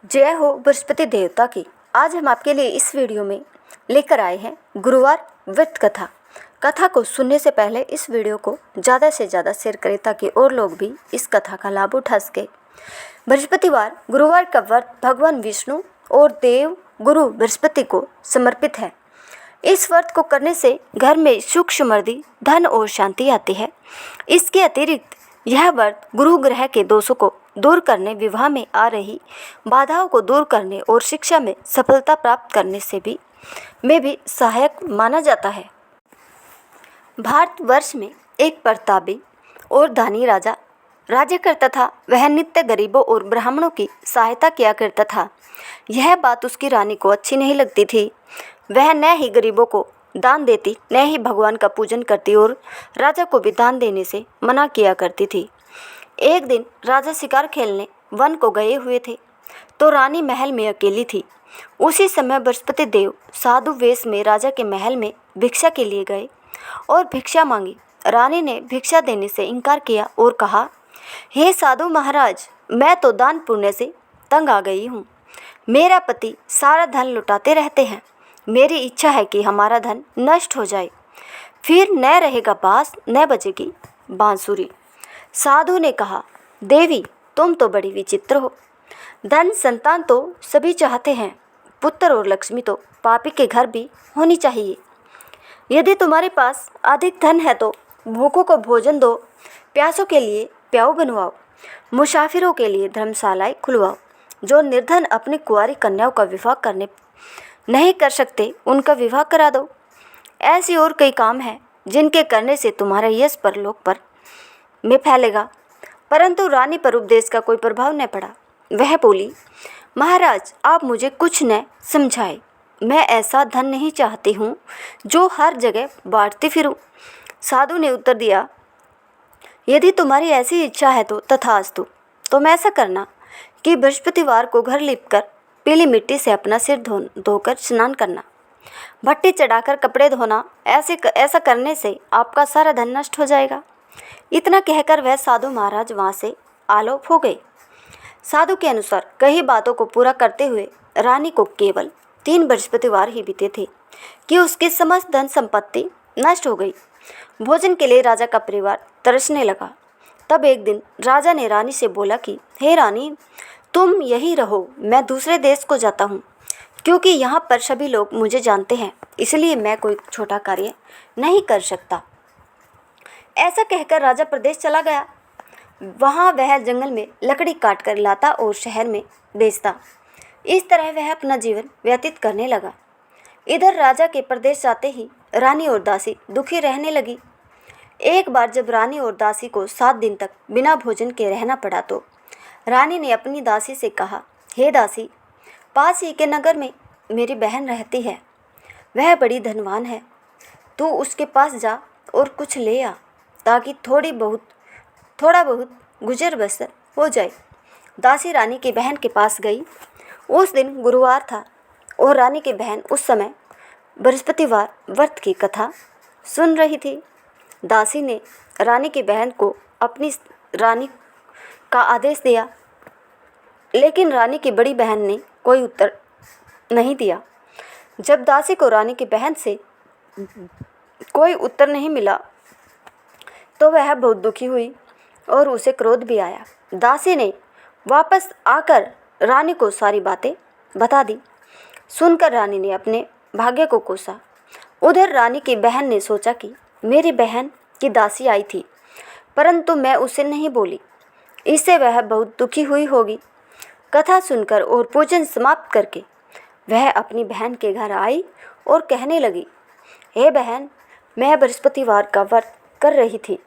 जय हो बृहस्पति देवता की। आज हम आपके लिए इस वीडियो में लेकर आए हैं गुरुवार व्रत कथा। कथा को सुनने से पहले इस वीडियो को ज़्यादा से ज़्यादा शेयर करें ताकि और लोग भी इस कथा का लाभ उठा सके। बृहस्पतिवार गुरुवार का व्रत भगवान विष्णु और देव गुरु बृहस्पति को समर्पित है। इस व्रत को करने से घर में सुख समृद्धि, धन और शांति आती है। इसके अतिरिक्त यह व्रत गुरु ग्रह के दोषों को दूर करने, विवाह में आ रही बाधाओं को दूर करने और शिक्षा में सफलता प्राप्त करने में भी सहायक माना जाता है। भारतवर्ष में एक प्रतापी और धनी राजा राज्य करता था। वह नित्य गरीबों और ब्राह्मणों की सहायता किया करता था। यह बात उसकी रानी को अच्छी नहीं लगती थी। वह न ही गरीबों को दान देती, न ही भगवान का पूजन करती और राजा को भी दान देने से मना किया करती थी। एक दिन राजा शिकार खेलने वन को गए हुए थे तो रानी महल में अकेली थी। उसी समय बृहस्पति देव साधु वेश में राजा के महल में भिक्षा के लिए गए और भिक्षा मांगी। रानी ने भिक्षा देने से इनकार किया और कहा, हे साधु महाराज, मैं तो दान पुण्य से तंग आ गई हूँ। मेरा पति सारा धन लुटाते रहते हैं। मेरी इच्छा है कि हमारा धन नष्ट हो जाए, फिर न रहेगा बांस, न बजेगी बांसुरी। साधु ने कहा, देवी, तुम तो बड़ी विचित्र हो। धन संतान तो सभी चाहते हैं, पुत्र और लक्ष्मी तो पापी के घर भी होनी चाहिए। यदि तुम्हारे पास अधिक धन है तो भूखों को भोजन दो, प्यासों के लिए प्याऊ बनवाओ, मुसाफिरों के लिए धर्मशालाएं खुलवाओ। जो निर्धन अपनी कुंवारी कन्याओं का विवाह करने नहीं कर सकते, उनका विवाह करा दो। ऐसी और कई काम हैं जिनके करने से तुम्हारा यश परलोक पर में फैलेगा। परंतु रानी पर उपदेश का कोई प्रभाव न पड़ा। वह बोली, महाराज, आप मुझे कुछ न समझाए। मैं ऐसा धन नहीं चाहती हूँ जो हर जगह बांटती फिरूँ। साधु ने उत्तर दिया, यदि तुम्हारी ऐसी इच्छा है तो तथास्तु। तुम ऐसा करना कि बृहस्पतिवार को घर लिपकर पीली मिट्टी से अपना सिर धोकर स्नान करना, भट्टी चढ़ाकर कपड़े धोना। ऐसा करने से आपका सारा धन नष्ट हो जाएगा। इतना कहकर वह साधु महाराज वहाँ से आलोप हो गए। साधु के अनुसार कई बातों को पूरा करते हुए रानी को केवल 3 बृहस्पतिवार ही बीते थे कि उसकी समस्त धन संपत्ति नष्ट हो गई। भोजन के लिए राजा का परिवार तरसने लगा। तब एक दिन राजा ने रानी से बोला कि हे रानी, तुम यही रहो, मैं दूसरे देश को जाता हूँ, क्योंकि यहाँ पर सभी लोग मुझे जानते हैं, इसलिए मैं कोई छोटा कार्य नहीं कर सकता। ऐसा कहकर राजा प्रदेश चला गया। वहाँ वह जंगल में लकड़ी काट कर लाता और शहर में बेचता। इस तरह वह अपना जीवन व्यतीत करने लगा। इधर राजा के प्रदेश जाते ही रानी और दासी दुखी रहने लगी। एक बार जब रानी और दासी को 7 दिन तक बिना भोजन के रहना पड़ा तो रानी ने अपनी दासी से कहा, हे दासी, पास ही के नगर में मेरी बहन रहती है। वह बड़ी धनवान है। तू उसके पास जा और कुछ ले आ ताकि थोड़ा बहुत गुजर बसर हो जाए। दासी रानी की बहन के पास गई। उस दिन गुरुवार था और रानी की बहन उस समय बृहस्पतिवार व्रत की कथा सुन रही थी। दासी ने रानी की बहन को अपनी रानी का आदेश दिया, लेकिन रानी की बड़ी बहन ने कोई उत्तर नहीं दिया। जब दासी को रानी की बहन से कोई उत्तर नहीं मिला तो वह बहुत दुखी हुई और उसे क्रोध भी आया। दासी ने वापस आकर रानी को सारी बातें बता दी। सुनकर रानी ने अपने भाग्य को कोसा। उधर रानी की बहन ने सोचा कि मेरी बहन की दासी आई थी, परंतु मैं उसे नहीं बोली, इससे वह बहुत दुखी हुई होगी। कथा सुनकर और पूजन समाप्त करके वह अपनी बहन के घर आई और कहने लगी, हे बहन, मैं बृहस्पतिवार का व्रत कर रही थी।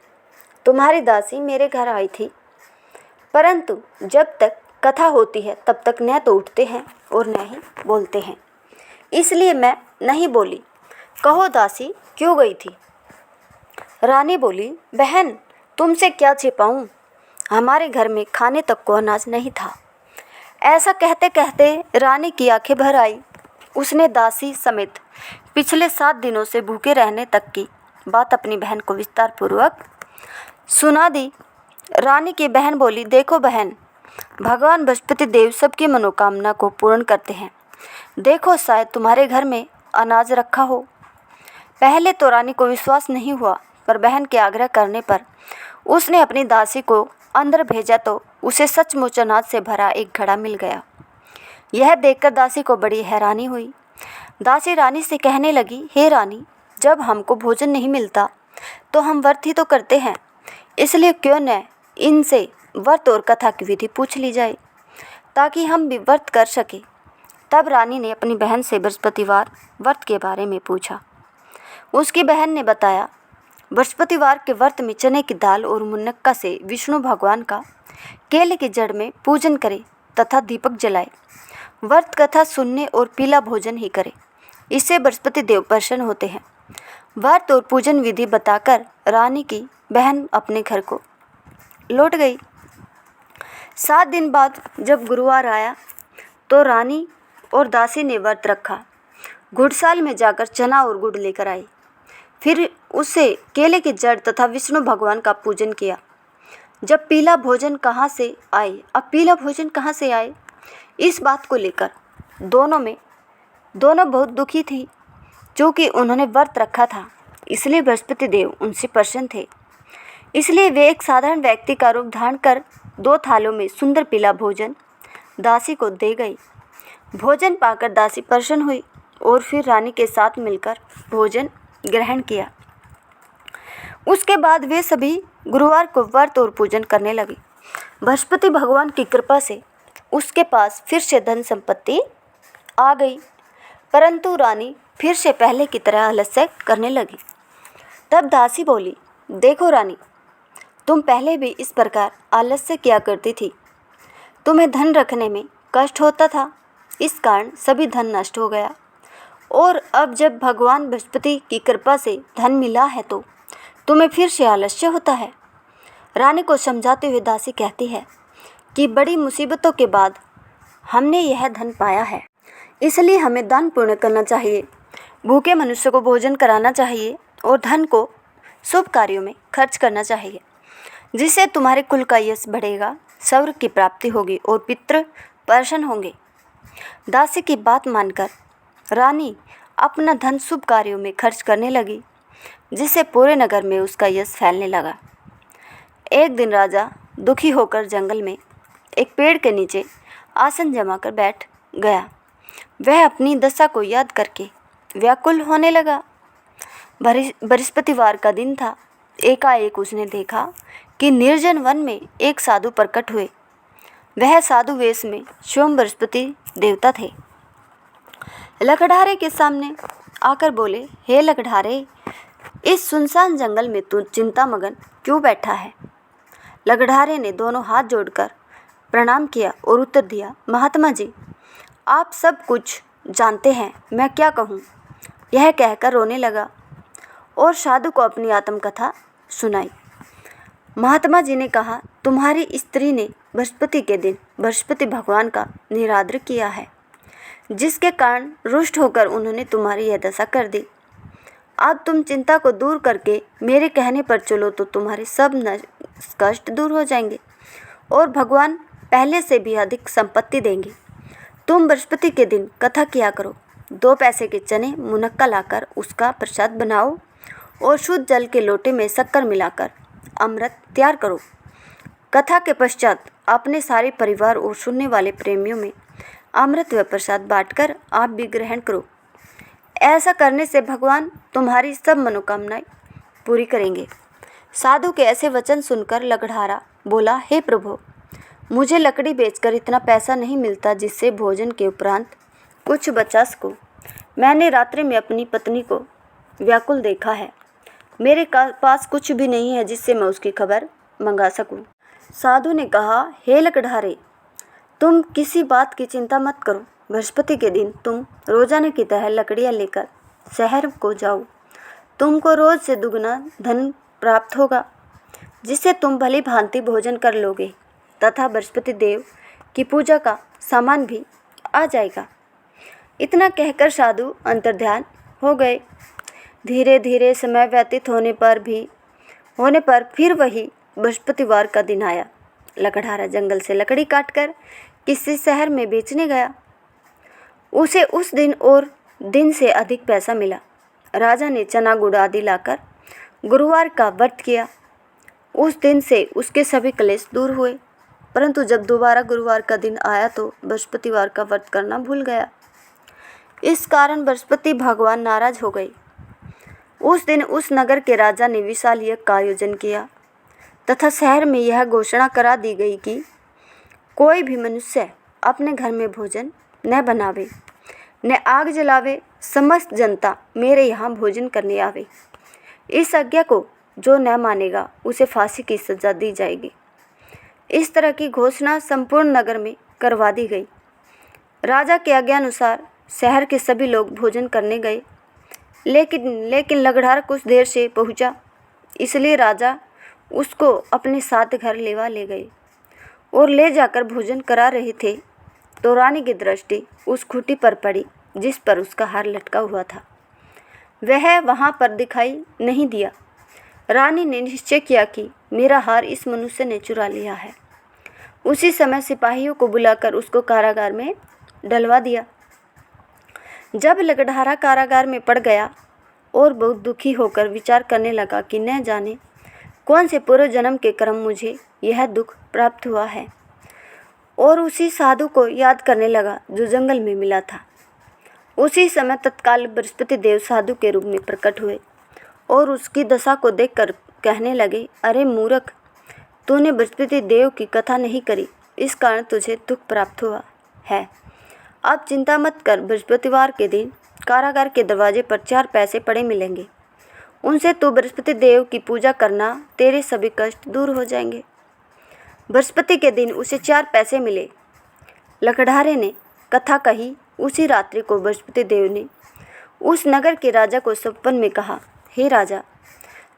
तुम्हारी दासी मेरे घर आई थी, परंतु जब तक कथा होती है तब तक न तो उठते हैं और न ही बोलते हैं, इसलिए मैं नहीं बोली। कहो दासी, क्यों गई थी? रानी बोली, बहन, तुमसे क्या छिपाऊं? हमारे घर में खाने तक को अनाज नहीं था। ऐसा कहते कहते रानी की आंखें भर आई। उसने दासी समेत पिछले 7 दिनों से भूखे रहने तक की बात अपनी बहन को विस्तार पूर्वक सुना दी। रानी की बहन बोली, देखो बहन, भगवान बृहस्पति देव सबकी मनोकामना को पूर्ण करते हैं। देखो, शायद तुम्हारे घर में अनाज रखा हो। पहले तो रानी को विश्वास नहीं हुआ, पर बहन के आग्रह करने पर उसने अपनी दासी को अंदर भेजा तो उसे सचमुच अनाज से भरा एक घड़ा मिल गया। यह देखकर दासी को बड़ी हैरानी हुई। दासी रानी से कहने लगी, हे रानी, जब हमको भोजन नहीं मिलता तो हम व्रत ही तो करते हैं, इसलिए क्यों न इनसे व्रत और कथा की विधि पूछ ली जाए ताकि हम भी व्रत कर सके। तब रानी ने अपनी बहन से बृहस्पतिवार व्रत के बारे में पूछा। उसकी बहन ने बताया, बृहस्पतिवार के व्रत में चने की दाल और मुनक्का से विष्णु भगवान का केले की जड़ में पूजन करे तथा दीपक जलाए। व्रत कथा सुनने और पीला भोजन ही करे, इससे बृहस्पति देव प्रसन्न होते हैं। व्रत और पूजन विधि बताकर रानी की बहन अपने घर को लौट गई। 7 दिन बाद जब गुरुवार आया तो रानी और दासी ने व्रत रखा। गुड़साल में जाकर चना और गुड़ लेकर आई। फिर उसे केले की जड़ तथा विष्णु भगवान का पूजन किया। अब पीला भोजन कहाँ से आए, इस बात को लेकर दोनों बहुत दुखी थी। क्योंकि उन्होंने व्रत रखा था, इसलिए बृहस्पति देव उनसे प्रसन्न थे। इसलिए वे एक साधारण व्यक्ति का रूप धारण कर 2 थालों में सुंदर पीला भोजन दासी को दे गई। भोजन पाकर दासी प्रसन्न हुई और फिर रानी के साथ मिलकर भोजन ग्रहण किया। उसके बाद वे सभी गुरुवार को व्रत और पूजन करने लगे। बृहस्पति भगवान की कृपा से उसके पास फिर से धन संपत्ति आ गई, परंतु रानी फिर से पहले की तरह आलस्य करने लगी। तब दासी बोली, देखो रानी, तुम पहले भी इस प्रकार आलस्य किया करती थी। तुम्हें धन रखने में कष्ट होता था, इस कारण सभी धन नष्ट हो गया, और अब जब भगवान बृहस्पति की कृपा से धन मिला है तो तुम्हें फिर से आलस्य होता है। रानी को समझाते हुए दासी कहती है कि बड़ी मुसीबतों के बाद हमने यह धन पाया है, इसलिए हमें दान पुण्य करना चाहिए, भूखे मनुष्य को भोजन कराना चाहिए और धन को शुभ कार्यों में खर्च करना चाहिए, जिससे तुम्हारे कुल का यश बढ़ेगा, स्वर्ग की प्राप्ति होगी और पितृ प्रसन्न होंगे। दासी की बात मानकर रानी अपना धन शुभ कार्यों में खर्च करने लगी, जिससे पूरे नगर में उसका यश फैलने लगा। एक दिन राजा दुखी होकर जंगल में एक पेड़ के नीचे आसन जमाकर बैठ गया। वह अपनी दशा को याद करके व्याकुल होने लगा। बृहस्पतिवार का दिन था। एकाएक उसने देखा कि निर्जन वन में एक साधु प्रकट हुए। वह साधु वेश में स्वयं बृहस्पति देवता थे। लकड़हारे के सामने आकर बोले, हे लकड़हारे, इस सुनसान जंगल में तू चिंतामग्न क्यों बैठा है? लकड़हारे ने दोनों हाथ जोड़कर प्रणाम किया और उत्तर दिया, महात्मा जी, आप सब कुछ जानते हैं, मैं क्या कहूँ? यह कहकर रोने लगा और साधु को अपनी आत्मकथा सुनाई। महात्मा जी ने कहा, तुम्हारी स्त्री ने बृहस्पति के दिन बृहस्पति भगवान का निरादर किया है, जिसके कारण रुष्ट होकर उन्होंने तुम्हारी यह दशा कर दी। अब तुम चिंता को दूर करके मेरे कहने पर चलो तो तुम्हारे सब कष्ट दूर हो जाएंगे और भगवान पहले से भी अधिक संपत्ति देंगे। तुम बृहस्पति के दिन कथा किया करो। 2 पैसे के चने मुनक्का लाकर उसका प्रसाद बनाओ और शुद्ध जल के लोटे में शक्कर मिलाकर अमृत तैयार करो। कथा के पश्चात अपने सारे परिवार और सुनने वाले प्रेमियों में अमृत व प्रसाद बांटकर आप भी ग्रहण करो। ऐसा करने से भगवान तुम्हारी सब मनोकामनाएं पूरी करेंगे। साधु के ऐसे वचन सुनकर लकड़हारा बोला, हे प्रभु, मुझे लकड़ी बेचकर इतना पैसा नहीं मिलता जिससे भोजन के उपरांत कुछ बचा सकूं। मैंने रात्रि में अपनी पत्नी को व्याकुल देखा है। मेरे पास कुछ भी नहीं है जिससे मैं उसकी खबर मंगा सकूं। साधु ने कहा, हे लकड़हारे, तुम किसी बात की चिंता मत करो। बृहस्पति के दिन तुम रोजाना की तरह लकड़ियाँ लेकर शहर को जाओ। तुमको रोज से दुगना धन प्राप्त होगा, जिससे तुम भली भांति भोजन कर लोगे तथा बृहस्पति देव की पूजा का सामान भी आ जाएगा। इतना कहकर साधु अंतर्ध्यान हो गए। धीरे धीरे समय व्यतीत होने पर फिर वही बृहस्पतिवार का दिन आया लकड़हारा जंगल से लकड़ी काटकर किसी शहर में बेचने गया। उसे उस दिन और दिन से अधिक पैसा मिला। राजा ने चना गुड़ आदि लाकर गुरुवार का व्रत किया। उस दिन से उसके सभी क्लेश दूर हुए। परंतु जब दोबारा गुरुवार का दिन आया तो बृहस्पतिवार का व्रत करना भूल गया। इस कारण बृहस्पति भगवान नाराज हो गए। उस दिन उस नगर के राजा ने विशाल यज्ञ का आयोजन किया तथा शहर में यह घोषणा करा दी गई कि कोई भी मनुष्य अपने घर में भोजन न बनावे, न आग जलावे, समस्त जनता मेरे यहाँ भोजन करने आवे। इस आज्ञा को जो न मानेगा उसे फांसी की सजा दी जाएगी। इस तरह की घोषणा संपूर्ण नगर में करवा दी गई। राजा के आज्ञानुसार शहर के सभी लोग भोजन करने गए, लेकिन लकड़हारा कुछ देर से पहुंचा, इसलिए राजा उसको अपने साथ घर ले गए और ले जाकर भोजन करा रहे थे तो रानी की दृष्टि उस खूंटी पर पड़ी जिस पर उसका हार लटका हुआ था। वह वहाँ पर दिखाई नहीं दिया। रानी ने निश्चय किया कि मेरा हार इस मनुष्य ने चुरा लिया है। उसी समय सिपाहियों को बुलाकर उसको कारागार में डलवा दिया। जब लकड़हारा कारागार में पड़ गया और बहुत दुखी होकर विचार करने लगा कि न जाने कौन से पूर्व जन्म के कर्म मुझे यह दुख प्राप्त हुआ है, और उसी साधु को याद करने लगा जो जंगल में मिला था। उसी समय तत्काल बृहस्पति देव साधु के रूप में प्रकट हुए और उसकी दशा को देखकर कहने लगे, अरे मूर्ख, तूने बृहस्पति देव की कथा नहीं करी, इस कारण तुझे दुख प्राप्त हुआ है। अब चिंता मत कर, बृहस्पतिवार के दिन कारागार के दरवाजे पर 4 पैसे पड़े मिलेंगे। उनसे तू बृहस्पति देव की पूजा करना, तेरे सभी कष्ट दूर हो जाएंगे। बृहस्पति के दिन उसे 4 पैसे मिले। लकड़हारे ने कथा कही। उसी रात्रि को बृहस्पति देव ने उस नगर के राजा को सपन में कहा, हे राजा,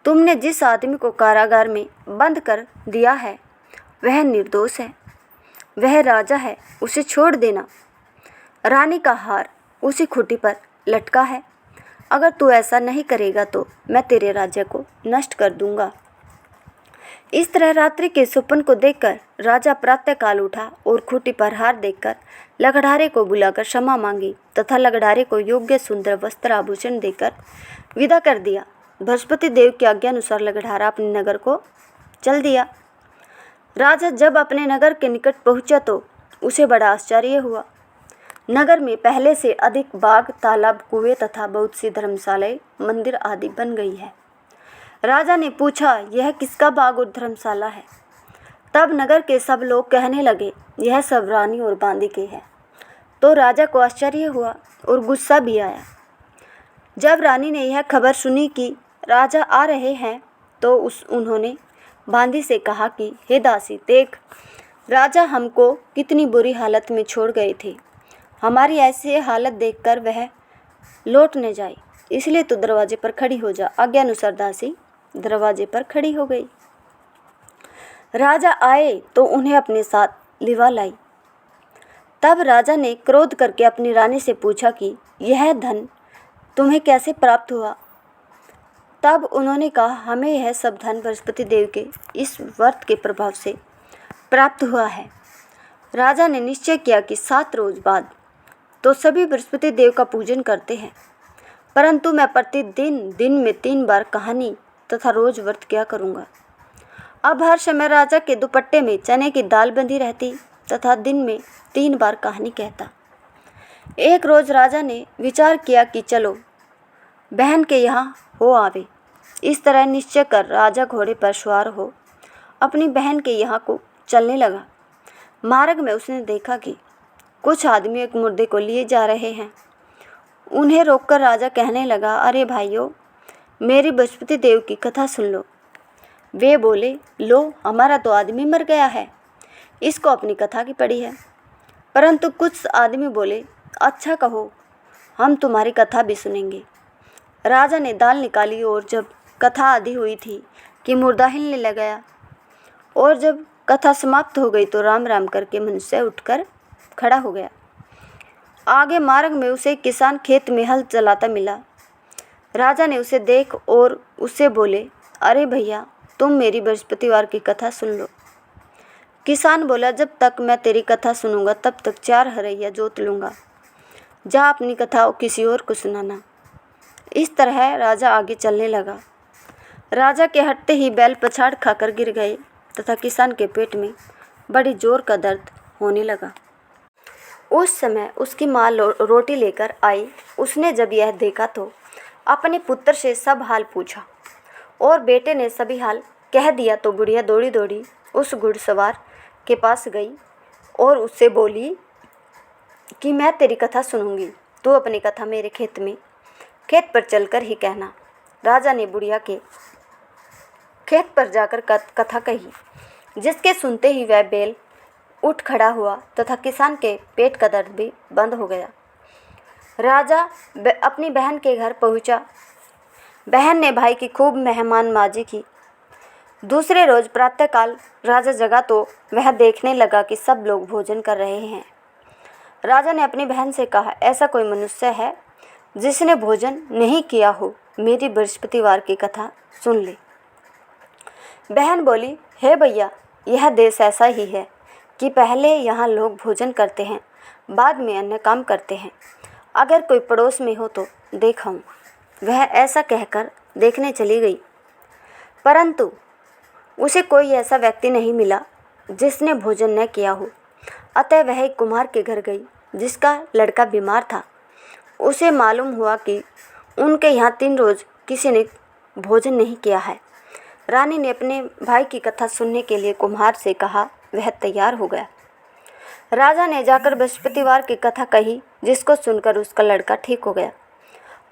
तुमने जिस आदमी को कारागार में बंद कर दिया है वह निर्दोष है, वह राजा है, उसे छोड़ देना। रानी का हार उसी खूंटी पर लटका है। अगर तू ऐसा नहीं करेगा तो मैं तेरे राज्य को नष्ट कर दूंगा। इस तरह रात्रि के स्वप्न को देखकर राजा प्रातःकाल उठा और खूंटी पर हार देखकर लकड़हारे को बुलाकर क्षमा मांगी तथा लकड़हारे को योग्य सुंदर वस्त्र आभूषण देकर विदा कर दिया। बृहस्पति देव की आज्ञा अनुसार लकड़हारा अपने नगर को चल दिया। राजा जब अपने नगर के निकट पहुंचा तो उसे बड़ा आश्चर्य हुआ। नगर में पहले से अधिक बाग, तालाब, कुएं तथा बहुत सी धर्मशालाएं, मंदिर आदि बन गई है। राजा ने पूछा, यह किसका बाग और धर्मशाला है? तब नगर के सब लोग कहने लगे, यह सब रानी और बांदी के हैं। तो राजा को आश्चर्य हुआ और गुस्सा भी आया। जब रानी ने यह खबर सुनी कि राजा आ रहे हैं तो उन्होंने बांदी से कहा कि हे दासी, देख, राजा हमको कितनी बुरी हालत में छोड़ गए थे। हमारी ऐसी हालत देखकर वह लौट न जाए, इसलिए तो दरवाजे पर खड़ी हो जा। आज्ञा अनुसार दासी दरवाजे पर खड़ी हो गई। राजा आए तो उन्हें अपने साथ लिवा लाई। तब राजा ने क्रोध करके अपनी रानी से पूछा कि यह धन तुम्हें कैसे प्राप्त हुआ? तब उन्होंने कहा, हमें यह सब धन बृहस्पति देव के इस व्रत के प्रभाव से प्राप्त हुआ है। राजा ने निश्चय किया कि 7 रोज बाद तो सभी बृहस्पति देव का पूजन करते हैं, परंतु मैं प्रतिदिन दिन में 3 बार कहानी तथा रोज व्रत क्या करूँगा। अब हर समय राजा के दुपट्टे में चने की दाल बंधी रहती तथा दिन में 3 बार कहानी कहता। एक रोज राजा ने विचार किया कि चलो बहन के यहाँ हो आवे। इस तरह निश्चय कर राजा घोड़े पर सवार हो अपनी बहन के यहाँ को चलने लगा। मार्ग में उसने देखा कि कुछ आदमी एक मुर्दे को लिए जा रहे हैं। उन्हें रोककर राजा कहने लगा, अरे भाइयों, मेरी बृहस्पति देव की कथा सुन लो। वे बोले, लो, हमारा तो आदमी मर गया है, इसको अपनी कथा की पड़ी है। परंतु कुछ आदमी बोले, अच्छा कहो, हम तुम्हारी कथा भी सुनेंगे। राजा ने दाल निकाली और जब कथा आधी हुई थी कि मुर्दा हिलने लगा, और जब कथा समाप्त हो गई तो राम राम करके मनुष्य उठकर खड़ा हो गया। आगे मार्ग में उसे किसान खेत में हल चलाता मिला। राजा ने उसे देख और उससे बोले, अरे भैया, तुम मेरी बृहस्पतिवार की कथा सुन लो। किसान बोला, जब तक मैं तेरी कथा सुनूंगा तब तक 4 हरैया जोत लूँगा। जा अपनी कथा किसी और को सुनाना। इस तरह राजा आगे चलने लगा। राजा के हटते ही बैल पछाड़ खाकर गिर गए तथा किसान के पेट में बड़ी जोर का दर्द होने लगा। उस समय उसकी माँ रोटी लेकर आई। उसने जब यह देखा तो अपने पुत्र से सब हाल पूछा और बेटे ने सभी हाल कह दिया तो बुढ़िया दौड़ी दौड़ी उस घुड़सवार के पास गई और उससे बोली कि मैं तेरी कथा सुनूंगी, तू अपनी कथा मेरे खेत पर चलकर ही कहना। राजा ने बुढ़िया के खेत पर जाकर कथा कही, जिसके सुनते ही वह बैल उठ खड़ा हुआ तथा किसान के पेट का दर्द भी बंद हो गया। राजा अपनी बहन के घर पहुंचा। बहन ने भाई की खूब मेहमानबाजी की। दूसरे रोज प्रातःकाल राजा जगा तो वह देखने लगा कि सब लोग भोजन कर रहे हैं। राजा ने अपनी बहन से कहा, ऐसा कोई मनुष्य है जिसने भोजन नहीं किया हो? मेरी बृहस्पतिवार की कथा सुन ले। बहन बोली, हे भैया, यह देश ऐसा ही है कि पहले यहाँ लोग भोजन करते हैं, बाद में अन्य काम करते हैं। अगर कोई पड़ोस में हो तो देखाऊं। वह ऐसा कहकर देखने चली गई, परंतु उसे कोई ऐसा व्यक्ति नहीं मिला जिसने भोजन न किया हो। अतः वह एक कुम्हार के घर गई जिसका लड़का बीमार था। उसे मालूम हुआ कि उनके यहाँ 3 रोज किसी ने भोजन नहीं किया है। रानी ने अपने भाई की कथा सुनने के लिए कुम्हार से कहा। वह तैयार हो गया। राजा ने जाकर बृहस्पतिवार की कथा कही, जिसको सुनकर उसका लड़का ठीक हो गया।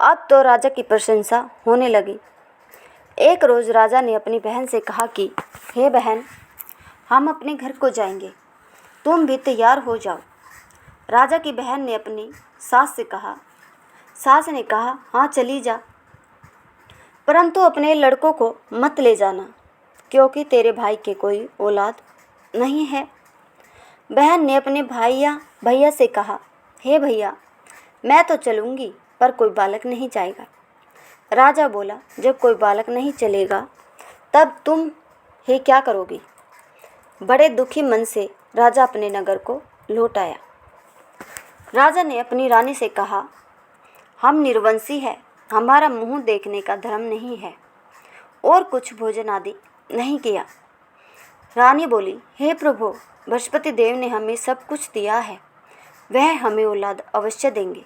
अब तो राजा की प्रशंसा होने लगी। एक रोज़ राजा ने अपनी बहन से कहा कि हे बहन, हम अपने घर को जाएंगे, तुम भी तैयार हो जाओ। राजा की बहन ने अपनी सास से कहा। सास ने कहा, हाँ चली जा, परंतु अपने लड़कों को मत ले जाना, क्योंकि तेरे भाई के कोई औलाद नहीं है। बहन ने अपने भैया से कहा, हे भैया, मैं तो चलूँगी पर कोई बालक नहीं जाएगा। राजा बोला, जब कोई बालक नहीं चलेगा तब तुम हे क्या करोगी? बड़े दुखी मन से राजा अपने नगर को लौट आया। राजा ने अपनी रानी से कहा, हम निर्वंशी हैं, हमारा मुंह देखने का धर्म नहीं है और कुछ भोजन आदि नहीं किया। रानी बोली, हे प्रभु, बृहस्पति देव ने हमें सब कुछ दिया है, वह हमें औलाद अवश्य देंगे।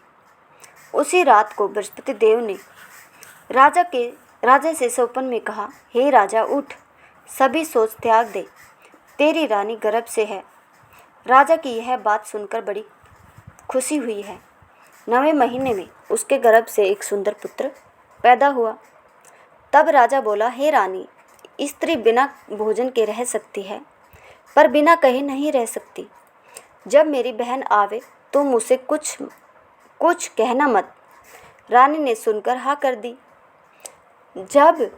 उसी रात को बृहस्पति देव ने राजा से स्वप्न में कहा, हे राजा, उठ, सभी सोच त्याग दे, तेरी रानी गर्भ से है। राजा की यह बात सुनकर बड़ी खुशी हुई है। 9वें महीने में उसके गर्भ से एक सुंदर पुत्र पैदा हुआ। तब राजा बोला, हे रानी, स्त्री बिना भोजन के रह सकती है, पर बिना कहे नहीं रह सकती। जब मेरी बहन आवे तो मुझसे कुछ कहना मत। रानी ने सुनकर हाँ कर दी। जब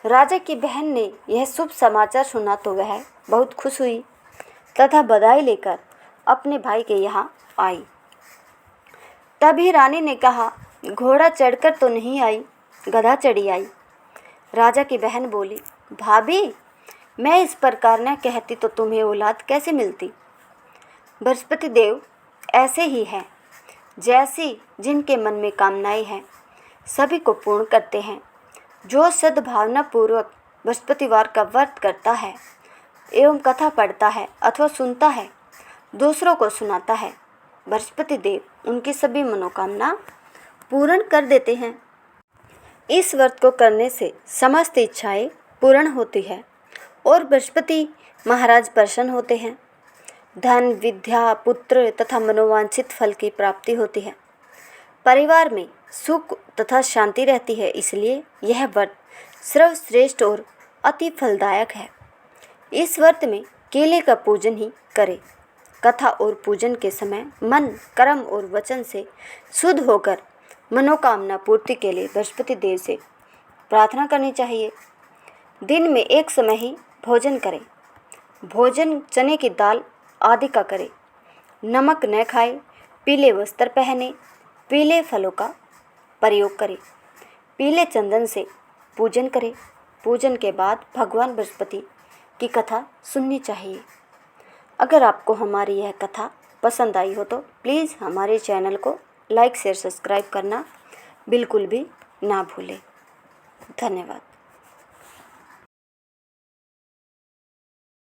राजा की बहन ने यह शुभ समाचार सुना तो वह बहुत खुश हुई तथा बधाई लेकर अपने भाई के यहाँ आई। तभी रानी ने कहा, घोड़ा चढ़कर तो नहीं आई, गधा चढ़ी आई। राजा की बहन बोली, भाभी, मैं इस प्रकार न कहती तो तुम्हें औलाद कैसे मिलती? बृहस्पति देव ऐसे ही हैं, जैसी जिनके मन में कामनाएं हैं सभी को पूर्ण करते हैं। जो सद्भावना पूर्वक बृहस्पतिवार का व्रत करता है एवं कथा पढ़ता है अथवा सुनता है, दूसरों को सुनाता है, बृहस्पति देव उनकी सभी मनोकामना पूर्ण कर देते हैं। इस व्रत को करने से समस्त इच्छाएं पूर्ण होती है और बृहस्पति महाराज प्रसन्न होते हैं। धन, विद्या, पुत्र तथा मनोवांछित फल की प्राप्ति होती है। परिवार में सुख तथा शांति रहती है। इसलिए यह व्रत सर्वश्रेष्ठ और अति फलदायक है। इस व्रत में केले का पूजन ही करें। कथा और पूजन के समय मन, कर्म और वचन से शुद्ध होकर मनोकामना पूर्ति के लिए बृहस्पति देव से प्रार्थना करनी चाहिए। दिन में एक समय ही भोजन करें। भोजन चने की दाल आदि का करें। नमक न खाए, पीले वस्त्र पहने, पीले फलों का प्रयोग करें, पीले चंदन से पूजन करें। पूजन के बाद भगवान बृहस्पति की कथा सुननी चाहिए। अगर आपको हमारी यह कथा पसंद आई हो तो प्लीज़ हमारे चैनल को लाइक शेयर सब्सक्राइब करना बिल्कुल भी ना भूलें। धन्यवाद।